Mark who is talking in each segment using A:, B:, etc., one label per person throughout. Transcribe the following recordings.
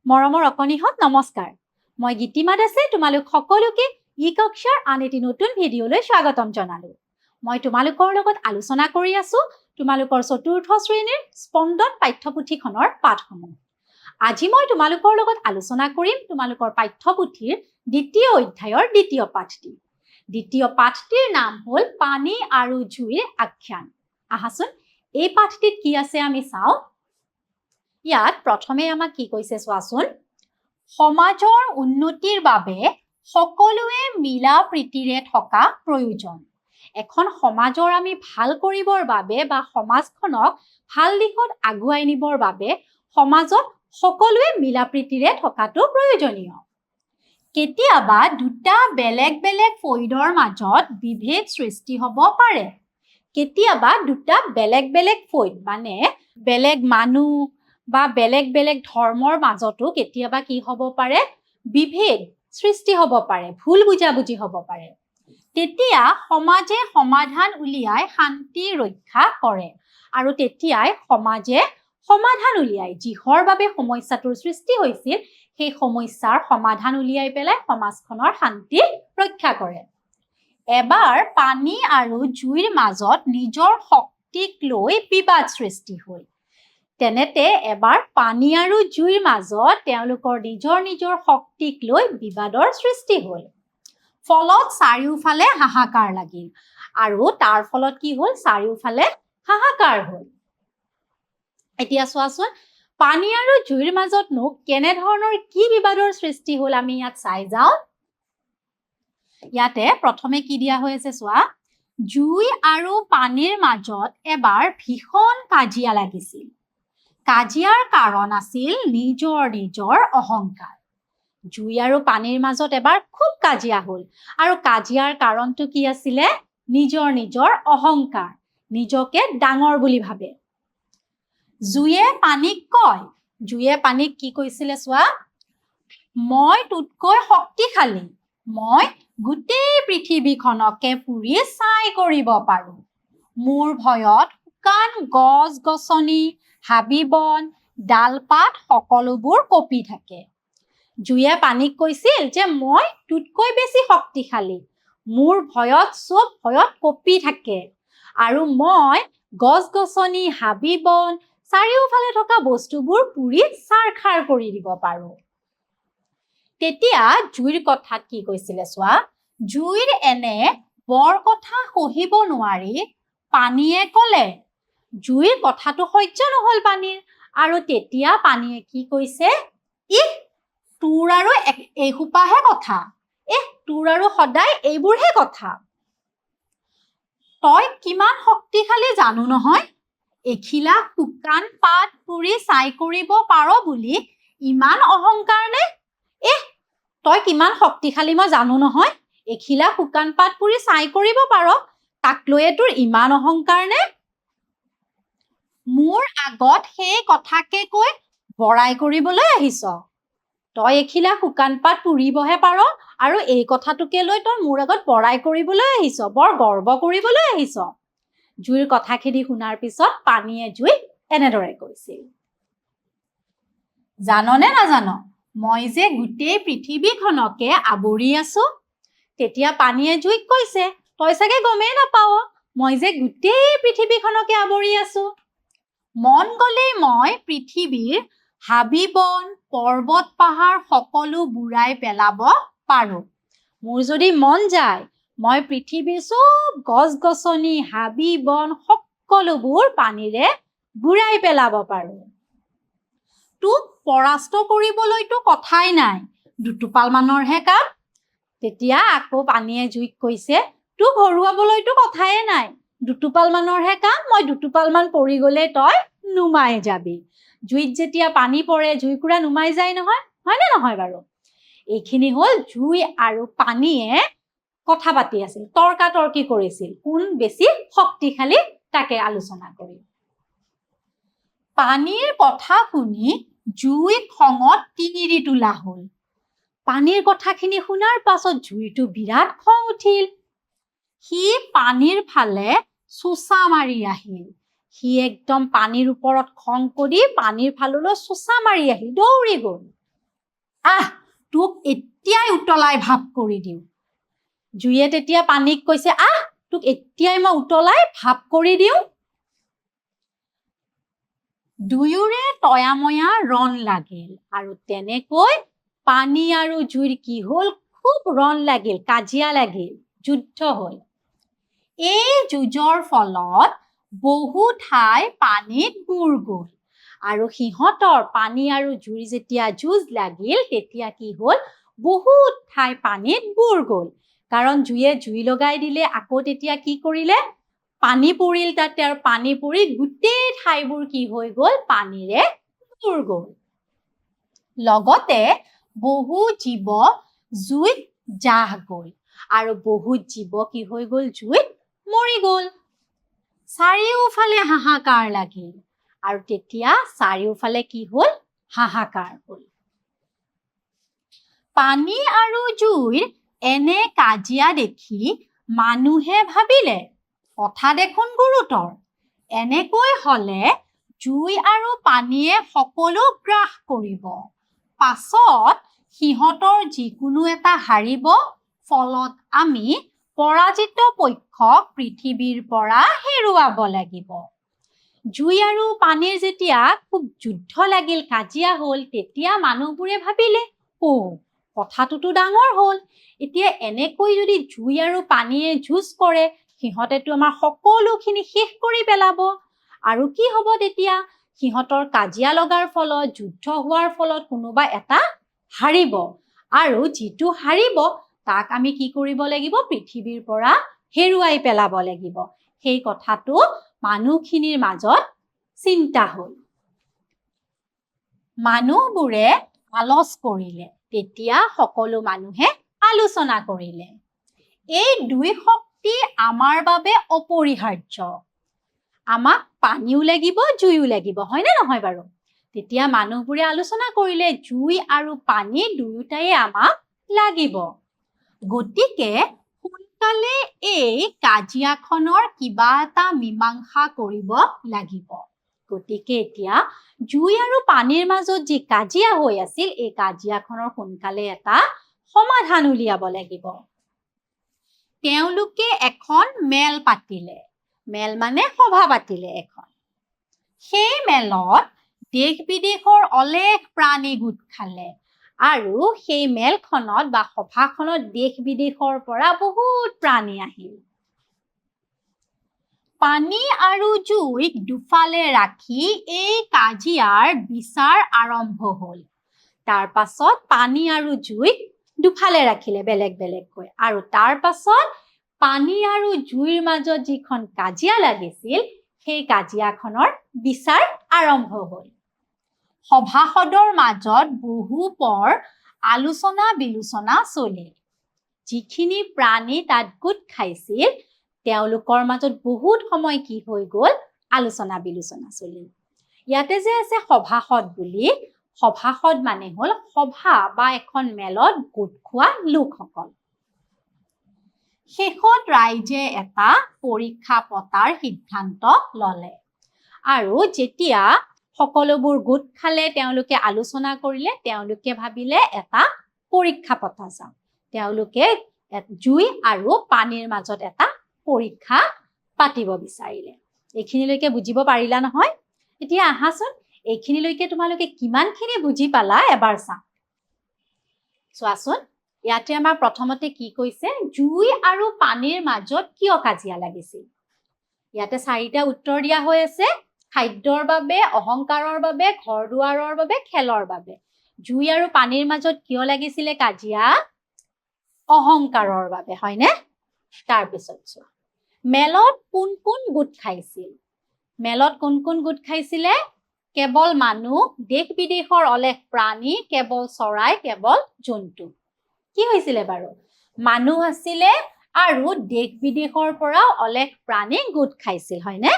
A: মৰমৰ অকণিহঁত নমস্কাৰ। মই গীতিমা দাসে তোমালোক সকলোকে ই-কক্ষাৰ আন এটি নতুন ভিডিঅ'লৈ স্বাগতম জনালো। মই তোমালোকৰ লগত আলোচনা কৰি আছো তোমালোকৰ চতুৰ্থ শ্ৰেণীৰ স্পন্দন পাঠ্যপুথিখনৰ পাঠসমূহ। আজি মই তোমালোকৰ লগত আলোচনা কৰিম তোমালোকৰ পাঠ্যপুথিৰ দ্বিতীয় অধ্যায়ৰ দ্বিতীয় পাঠটি। দ্বিতীয় পাঠটিৰ নাম হ'ল পানী আৰু জুইৰ আখ্যান। আহাচোন এই পাঠটিত কি আছে আমি চাওঁ। ইয়াত প্ৰথমে আমাক কি কৈছে চোৱাচোন। সমাজৰ উন্নতিৰ বাবে সকলোৱে মিলা প্ৰীতিৰে থকা প্ৰয়োজন। এখন সমাজৰ আমি ভাল কৰিবৰ বাবে বা সমাজখনক ভাল দিশত আগুৱাই নিবৰ বাবে সমাজত সকলোৱে মিলা প্ৰীতিৰে থকাটো প্ৰয়োজনীয়। কেতিয়াবা দুটা বেলেগ বেলেগ ফৈদৰ মাজত বিভেদ সৃষ্টি হ'ব পাৰে। কেতিয়াবা দুটা বেলেগ বেলেগ ফৈদ মানে বেলেগ মানুহ বা বেলেগ বেলেগ ধৰ্মৰ মাজতো কেতিয়াবা কি হ'ব পাৰে, বিভেদ সৃষ্টি হ'ব পাৰে, ভুল বুজাবুজি হ'ব পাৰে। তেতিয়া সমাজে সমাধান উলিয়াই শান্তি ৰক্ষা কৰে আৰু তেতিয়াই সমাজে সমাধান উলিয়াই যিহৰ বাবে সমস্যাটোৰ সৃষ্টি হৈছিল সেই সমস্যাৰ সমাধান উলিয়াই পেলাই সমাজখনৰ শান্তি ৰক্ষা কৰে। এবাৰ পানী আৰু জুইৰ মাজত নিজৰ শক্তিক লৈ বিবাদ সৃষ্টি হ'ল। তেনেতে এবাৰ পানী আৰু জুইৰ মাজত তেওঁলোকৰ নিজৰ নিজৰ শক্তিক লৈ বিবাদৰ সৃষ্টি হ'ল। ফলত চাৰিওফালে হাহাকাৰ লাগিল আৰু তাৰ ফলত কি হ'ল, চাৰিওফালে হাহাকাৰ হ'ল। এতিয়া চোৱাচোন পানী আৰু জুইৰ মাজতনো কেনেধৰণৰ কি বিবাদৰ সৃষ্টি হ'ল আমি ইয়াত চাই যাওঁ। ইয়াতে প্ৰথমে কি দিয়া হৈ আছে চোৱা। জুই আৰু পানীৰ মাজত এবাৰ ভীষণ কাজিয়া লাগিছিল। কাজিয়াৰ কাৰণ আছিল নিজৰ নিজৰ অহংকাৰ। জুই আৰু পানীৰ মাজত এবাৰ খুব কাজিয়া হ'ল আৰু কাজিয়াৰ কাৰণটো কি আছিলে, নিজৰ নিজৰ অহংকাৰ, নিজকে ডাঙৰ বুলি ভাবে। জুয়ে পানীক কয়, জুয়ে পানীক কি কৈছিলে চোৱা, মই তোতকৈ শক্তিশালী, মই গোটেই পৃথিৱীখনকে পুৰি ছাই কৰিব পাৰো। মোৰ ভয়ত শুকান গছ গছনি হাবি বন ডালপাত সকলোবোৰ কঁপি থাকে। জুয়ে পানীক কৈছিল যে মই তোতকৈ বেছি শক্তিশালী, মোৰ ভয়ত চব ভয়ত কঁপি থাকে আৰু মই গছ গছনি হাবি বন চাৰিওফালে থকা বস্তুবোৰ পুৰি ছাৰখাৰ কৰি দিব পাৰো। তেতিয়া জুইৰ কথাত কি কৈছিলে চোৱা। জুইৰ এনে বৰ কথা সহিব নোৱাৰি পানীয়ে ক'লে, জুইৰ কথাটো সহ্য নহ'ল পানীৰ আৰু তেতিয়া পানীয়ে কি কৈছে, ইহ তোৰ আৰু এইসোপাহে কথা, তোৰ আৰু সদায় এইবোৰহে কথা। তই কিমান শক্তিশালী জানো নহয়, এখিলা শুকান পাত পুৰি ছাই কৰিব পাৰ বুলি ইমান অহংকাৰ নে? তই কিমান শক্তিশালী মই জানো নহয়, এখিলা শুকান পাত পুৰি ছাই কৰিব পাৰ, তাক লৈয়ে তোৰ ইমান অহংকাৰ নে? মোৰ আগত সেই কথাকে কৈ বৰাই কৰিবলৈ আহিছ। তই এখিলা শুকান পাত পুৰিবহে পাৰ আৰু এই কথাটোকে লৈ তই মোৰ আগত বৰাই কৰিবলৈ আহিছ, বৰ গৰ্ব কৰিবলৈ আহিছ। জুইৰ কথাখিনি শুনাৰ পিছত পানীয়ে জুইক এনেদৰে কৈছিল, জাননে নাজান মই যে গোটেই পৃথিৱীখনকে আৱৰি আছো। তেতিয়া পানীয়ে জুইক কৈছে, তই চাগে গমেই নাপাৱ মই যে গোটেই পৃথিৱীখনকে আৱৰি আছো। মন গ'লেই মই পৃথিৱীৰ হাবি বন পৰ্বত পাহাৰ সকলো বুৰাই পেলাব পাৰো। মোৰ যদি মন যায় মই পৃথিৱীৰ চব গছ গছনি হাবি বন সকলোবোৰ পানীৰে বুৰাই পেলাব পাৰো। তোক পৰাস্ত কৰিবলৈতো কথাই নাই, দুটোপাল মানৰহে কাম। তেতিয়া আকৌ পানীয়ে জুইক কৈছে, তোক হৰুৱাবলৈতো কথাই নাই, দুটোপাল মানৰহে কাম, মই দুটোপাল মান পৰি গ'লে তই নুমাই যাবি। জুইত যেতিয়া পানী পৰে জুইকুৰা নুমাই যায় নহয়, হয়নে নহয় বাৰু? এইখিনি হ'ল জুই আৰু পানীয়ে কথা পাতি আছিল, তৰ্কাতৰ্কি কৰিছিল, কোন বেছি শক্তিশালী তাকে আলোচনা কৰি। পানীৰ কথা শুনি জুই খঙত তিঙিৰি তোলা হ'ল। পানীৰ কথাখিনি শুনাৰ পাছত জুইটো বিৰাট খং উঠিল। সি পানীৰ ফালে চোঁচা মাৰি আহিল। সি একদম পানীৰ ওপৰত খং কৰি পানীৰ ফাললৈ চোঁচা মাৰি আহিল, দৌৰি গ'ল। তোক এতিয়াই উতলাই ভাপ কৰি দিওঁ জুয়ে তেতিয়া পানীক কৈছে তোক এতিয়াই মই উতলাই ভাপ কৰি দিওঁ দুয়োৰে তয়াময়া ৰণ লাগিল আৰু তেনেকৈ পানী আৰু জুইৰ কি হ'ল খুব ৰণ লাগিল কাজিয়া লাগিল যুদ্ধ হ'ল এই যুঁজৰ ফলত বহু ঠাই পানীত বুৰ গ'ল আৰু সিহঁতৰ পানী আৰু জুইৰ যেতিয়া যুঁজ লাগিল তেতিয়া কি হ'ল বহুত ঠাই পানীত বুৰ গ'ল কাৰণ জুয়ে জুই লগাই দিলে আকৌ তেতিয়া কি কৰিলে পানী পৰিল তাতে আৰু পানী পৰি গোটেই ঠাইবোৰ কি হৈ গ'ল পানীৰে বুৰ গ'ল লগতে বহু জীৱ জুইত জাহ গ'ল আৰু বহুত জীৱ কি হৈ গ'ল জুইত মৰি গ'ল চাৰিওফালে হাহাকাৰ লাগিল আৰু তেতিয়া চাৰিওফালে কি হ'ল হাহাকাৰ হ'ল পানী আৰু জুইৰ এনে কাজিয়া দেখি মানুহে ভাবিলে কথা দেখোন গুৰুতৰ এনেকৈ হলে জুই আৰু পানীয়ে সকলো গ্ৰাস কৰিব পাছত সিহঁতৰ যিকোনো এটা হাৰিব ফলত আমি পৰাজিত পক্ষক পৃথিৱীৰ পৰা হেৰুৱাব লাগিব জুই আৰু পানীৰ যেতিয়া খুব যুদ্ধ লাগিল কাজিয়া হ'ল তেতিয়া মানুহবোৰে ভাবিলে কথাটোতো ডাঙৰ হ'ল এতিয়া এনেকৈ যদি জুই আৰু পানীয়ে যুঁজ কৰে সিহঁতেতো আমাৰ সকলোখিনি শেষ কৰি পেলাব আৰু কি হ'ব তেতিয়া সিহঁতৰ কাজিয়া লগাৰ ফলত যুদ্ধ হোৱাৰ ফলত কোনোবা এটা হাৰিব আৰু যিটো হাৰিব তাক আমি কি কৰিব লাগিব পৃথিৱীৰ পৰা হেৰুৱাই পেলাব লাগিব সেই কথাটো মানুহখিনিৰ মাজত চিন্তা হ'ল মানুহবোৰে আলোচ কৰিলে তেতিয়া সকলো মানুহে আলোচনা কৰিলে এই দুই শক্তি আমাৰ বাবে অপৰিহাৰ্য আমাক পানীও লাগিব জুইও লাগিব হয়নে নহয় বাৰু তেতিয়া মানুহবোৰে আলোচনা কৰিলে জুই আৰু পানী দুয়োটাই আমাক লাগিব গতিকে সোনকালে এই কাজিয়াখনৰ কিবা এটা মীমাংসা কৰিব লাগিব গতিকে এতিয়া জুই আৰু পানীৰ মাজত যি কাজিয়া হৈ আছিল এই কাজিয়াখনৰ সোনকালে এটা সমাধান উলিয়াব লাগিব তেওঁলোকে এখন মেল পাতিলে মেল মানে সভা পাতিলে এখন সেই মেলত দেশ বিদেশৰ অলেখ প্ৰাণী গোট খালে আৰু সেই মেলখনত বা সভাখনত দেশ বিদেশৰ পৰা বহুত প্ৰাণী আহিল পানী আৰু জুইক দুফালে ৰাখি এই কাজিয়াৰ বিচাৰ আৰম্ভ হ'ল তাৰ পাছত পানী আৰু জুইক দুফালে ৰাখিলে বেলেগ বেলেগকৈ আৰু তাৰ পাছত পানী আৰু জুইৰ মাজত যিখন কাজিয়া লাগিছিল সেই কাজিয়াখনৰ বিচাৰ আৰম্ভ হ'ল সভাসদৰ মাজত বহু পৰ আলোচনা বিলোচনা চলিল যিখিনি প্ৰাণী তাত গোট খাইছিল তেওঁলোকৰ মাজত বহুত সময় কি হৈ গ'ল আলোচনা বিলোচনা চলিল ইয়াতে যে আছে সভাসদ বুলি সভাসদ মানে হ'ল সভা বা এখন মেলত গোট খোৱা লোকসকল শেষত ৰাইজে এটা পৰীক্ষা পতাৰ সিদ্ধান্ত ল'লে আৰু যেতিয়া সকলোবোৰ গোট খালে তেওঁলোকে আলোচনা কৰিলে তেওঁলোকে ভাবিলে এটা পৰীক্ষা পতা যাওক তেওঁলোকে জুই আৰু পানীৰ মাজত এটা পৰীক্ষা পাতিব বিচাৰিলে এইখিনিলৈকে বুজিব পাৰিলা নহয় এতিয়া আহাচোন এইখিনিলৈকে তোমালোকে কিমানখিনি বুজি পালা এবাৰ চাওঁ চোৱাচোন ইয়াতে আমাৰ প্ৰথমতে কি কৈছে জুই আৰু পানীৰ মাজত কিয় কাজিয়া লাগিছিল ইয়াতে 4টা উত্তৰ দিয়া হৈ আছে খাদ্যৰ বাবে অহংকাৰৰ বাবে ঘৰ দুৱাৰৰ বাবে খেলৰ বাবে জুই আৰু পানীৰ মাজত কিয় লাগিছিলে কাজিয়া অহংকাৰৰ বাবে হয়নে তাৰ পিছত চোৱা মেলত কোন কোন গোট খাইছিল মেলত কোন কোন গোট খাইছিলে কেৱল মানুহ দেশ বিদেশৰ অলেখ প্ৰাণী কেৱল চৰাই কেৱল জন্তু কি হৈছিলে বাৰু মানুহ আছিলে আৰু দেশ বিদেশৰ পৰা অলেখ প্ৰাণী গোট খাইছিল হয়নে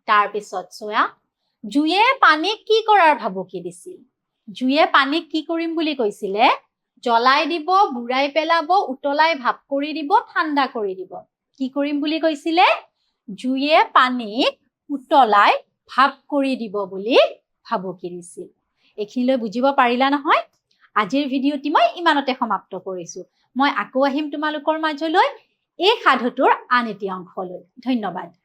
A: তাৰ পিছত চোৱা জুয়ে পানীক কি কৰাৰ ভাবুকি দিছিল জুয়ে পানীক কি কৰিম বুলি কৈছিলে জ্বলাই দিব বুৰাই পেলাব উতলাই ভাপ কৰি দিব ঠাণ্ডা কৰি দিব কি কৰিম বুলি কৈছিলে জুয়ে পানীক উতলাই ভাপ কৰি দিব বুলি ভাবুকি দিছিল এইখিনিলৈ বুজিব পাৰিলা নহয় আজিৰ ভিডিঅ'টি মই ইমানতে সমাপ্ত কৰিছোঁ। মই আকৌ আহিম তোমালোকৰ মাজলৈ এই সাধুটোৰ আন এটি অংশ লৈ। ধন্যবাদ।